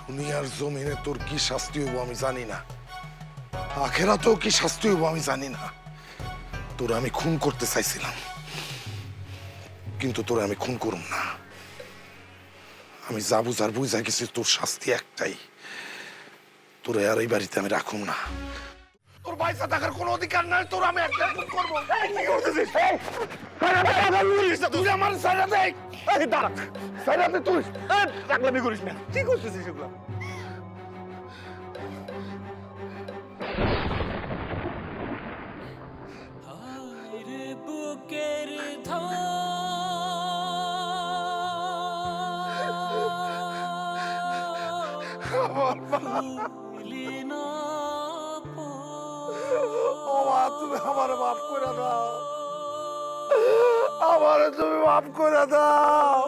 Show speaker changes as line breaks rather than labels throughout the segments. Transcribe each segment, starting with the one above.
দুনিয়ার জমিনে তোর কি শাস্তি হইব আমি জানি না, আখেরাতেও কি শাস্তি হইব আমি জানি না। তোর আমি খুন করতে চাইছিলাম, কিন্তু তোর আমি খুন করুম না। আমি যা বুঝার বুঝা গেছি, তোর শাস্তি একটাই, তোর আর এই বাড়িতে আমি রাখুম না। তোর পয়সা থাকার কোনো অধিকার নাই, তোর আমি একটা খুন করবো। কি করতেছিস? তুই আমার সাইডা দেখ। দাঁড়া, সাইডা দে তুই। পাগলামি করিস না। কি করতেছিস এগুলো?
বুকের
তুমি আমার মাফ করে দাও, আমারে তুমি মাফ করে দাও।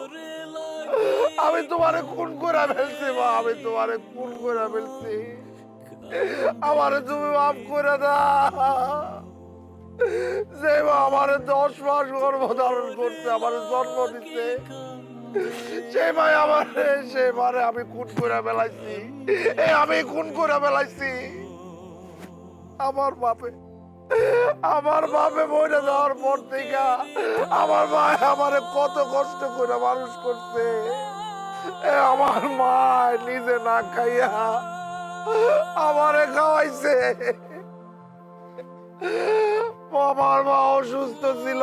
আমি তোমারে খুন করে ফেলছি মা, আমি তোমারে খুন করে ফেলছি, আমারে তুমি মাফ করে দাও। যে মা আমারে 10 মাস গর্ভধারণ করছে, আমারে জন্ম দিচ্ছে, সেই মাই আমারে, সেই মারে আমি খুন করে ফেলাইছি। আমি খুন করে ফেলাইছি। আমার বাপে মরে যাওয়ার পর থেকে আমার মা আমারে কত কষ্ট করে মানুষ করছে। আমার মা নিজে না খাইয়া আমারে খাওয়াইছে। আমার মা অসুস্থ ছিল,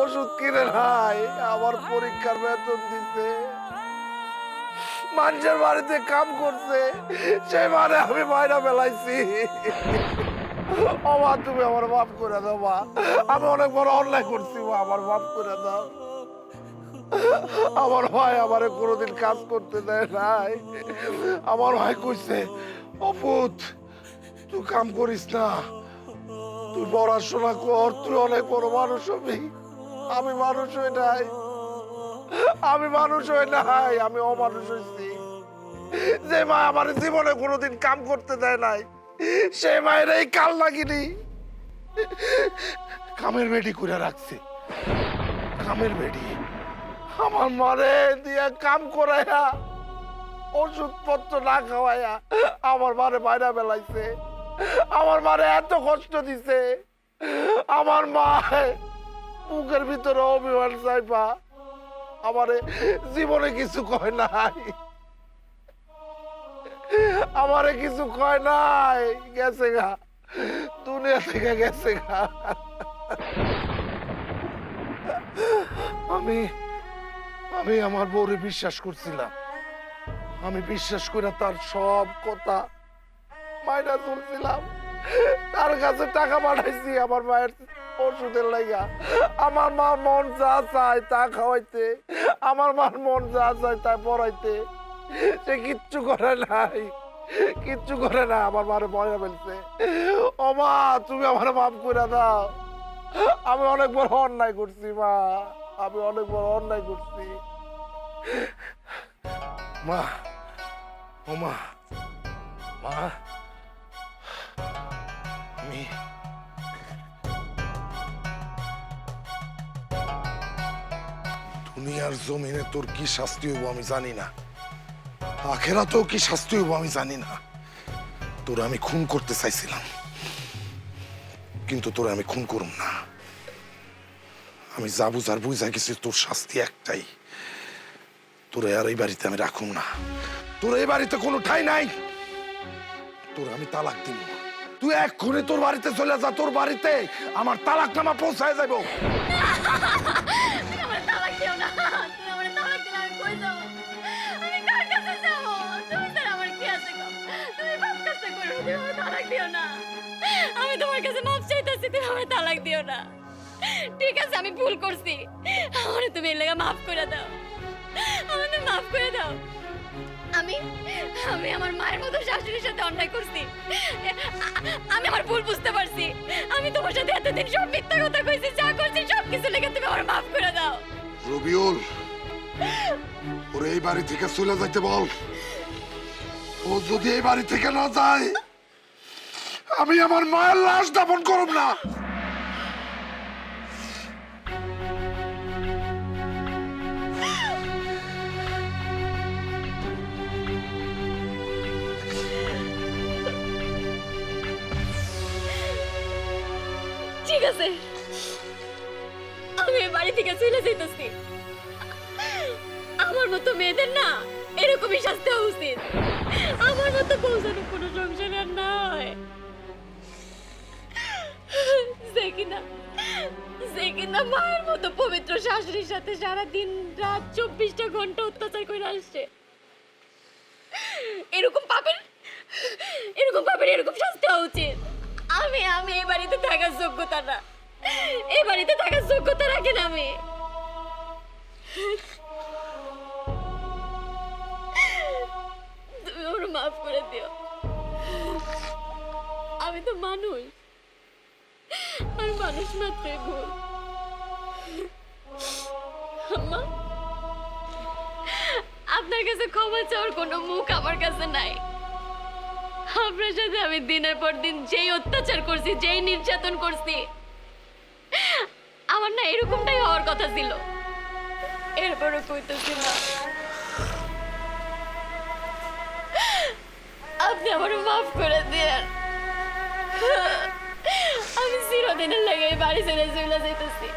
ওষুধ কিনে নাই, আমার পরীক্ষার বেতন দিতে, মানুষের বাড়িতে কাম করছে, সেই মানে আমি মাইরা ফেলাইছি। ও মা, তুমি আমার মাফ করে দাও মা, আমি অনেক বড় অন্যায় করছি মা, আমার মাফ করে দাও। আমার ভাই আমারে কোনোদিন কাজ করতে দেয় নাই। আমার ভাই কইছে, অপুত তুই কাম করিস না, তুই পড়াশোনা কর, তুই অনেক বড় মানুষ হবি। আমি মানুষ হই নাই, আমি মানুষ হই নাই, আমি অমানুষ হইছি। যে মা আমার জীবনে কোনোদিন কাম করতে দেয় নাই, সে মায়ের এই কাল লাগিনি কামের বেটি করে রাখছে। কামের বেটি আমার মারে দিয়া কাম করাইয়া, ওষুধপত্র না খাওয়াইয়া আমার মারে বাইরা বেলাইছে। আমার মারে এত কষ্ট দিছে, আমার মা বুকের ভিতরে অভিমান চাইপা আমারে জীবনে কিছু কয় নাই, আমারে কিছু কয় নাই, গেছে গা, দুনিয়া থেকে গেছে গা। আমি আমি আমার বউরে বিশ্বাস করছিলাম, আমি বিশ্বাস করে তার সব কথা মাইনা চলছিলাম, তার কাছে টাকা পাঠাইছি আমার মায়ের ওষুধের লাইগা। আমার মা মন যা চায় তা খাওয়াইতে, আমার মার মন যা চায় তা পড়াইতে, সে কিচ্ছু করে নাই, কিচ্ছু করে না, আমার মারে মজা ফেলছে। ও মা, তুমি আমার মাফ করে দাও, আমি অনেক বড় অন্যায় করছি মা, আমি অনেক বড় অন্যায় করছি মা। ও মা, মা আমি দুনিয়ার জমিনে তোর কি শাস্তি হইব আমি জানি না, আখেরাতেও কি শাস্তি হইব আমি জানি না। তোর আমি খুন করতে চাইছিলাম, কিন্তু তোর আমি খুন করুম না। আমি যা বুঝার বুঝা গেছি, তোর শাস্তি একটাই, তোর আর এই বাড়িতে আমি রাখুম না। তোর এই বাড়িতে কোনো ঠাই নাই, তোর আমি তালাক দিব। তুই এক্ষুনি তোর বাড়িতে চলে যা, তোর বাড়িতে আমার তালাকনামা পৌঁছায় যাবো।
আমি তোমার কাছে মাফ চাইতেছি, তুমি আমার তালাক দিও না। ঠিক আছে, আমি ভুল করছি, আমার তুমি এর লাগা মাফ করে দাও, আমাদের মাফ করে দাও। আমি আমি আমার মায়ের মতো শাশুড়ির সাথে অন্যায় করছি, আমি আমার ভুল বুঝতে পারছি। আমি তোমার সাথে এতদিন সব মিথ্যা কথা কইছি, যা করছি সব কিছু লেগে তুমি আমার মাফ করে দাও।
রবিউল, ওরে এই বাড়ি থেকে চলে যাইতে বল। ও যদি এই বাড়ি থেকে না যায়, আমি আমার মায়ের লাশ দাফন করব না।
ঠিক আছে, আমি এই বাড়ি থেকে চলে যাইতেছি। আমার মতো মেয়েদের না এরকমই শাস্তি হওয়া উচিত। আমার মতো পৌঁছানো কোনো সংসার আর নয়। যে কিনা মায়ের মতো পবিত্র শাশুড়ির সাথে সারাদিন রাত 24টা ঘন্টা অত্যাচার করে আসছে, এরকম পাপের এরকম শাস্তি হওয়া উচিত। আমি এই বাড়িতে থাকার যোগ্যতা না, এই বাড়িতে থাকার যোগ্যতা রাখি না আমি। তুমি ওর মাফ করে দিও। আমি তো মানুষ, আমি মানুষ মাত্রই ভুল। আম্মা, আপনার কাছে ক্ষমা চাওয়ার কোনো মুখ আমার কাছে নাই। আপনার সাথে আমি দিনের পর দিন যেই অত্যাচার করছি, যেই নির্যাতন করছি, আমার না এরকমটাই হওয়ার কথা ছিল। এরপরও কইতেছি না। আপনি আমার মাফ করে দেন। আমি চিরদিনের লাগে এই বাড়ি ছেড়ে চলে যাইতেছি।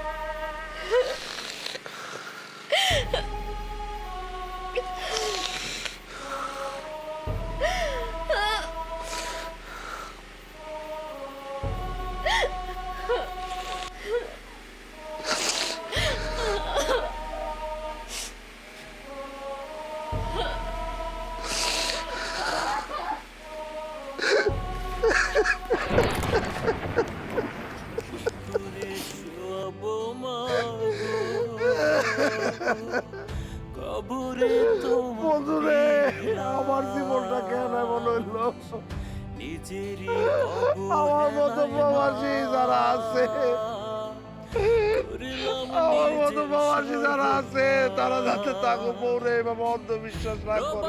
বন্ধুরে, আমার জীবনটা কেন এমন হইল? আমার মতো প্রবাসী যারা আছে, আমার মতো প্রবাসী যারা আছে, তারা যাতে তাকে পৌরে এভাবে অন্ধবিশ্বাস না করে।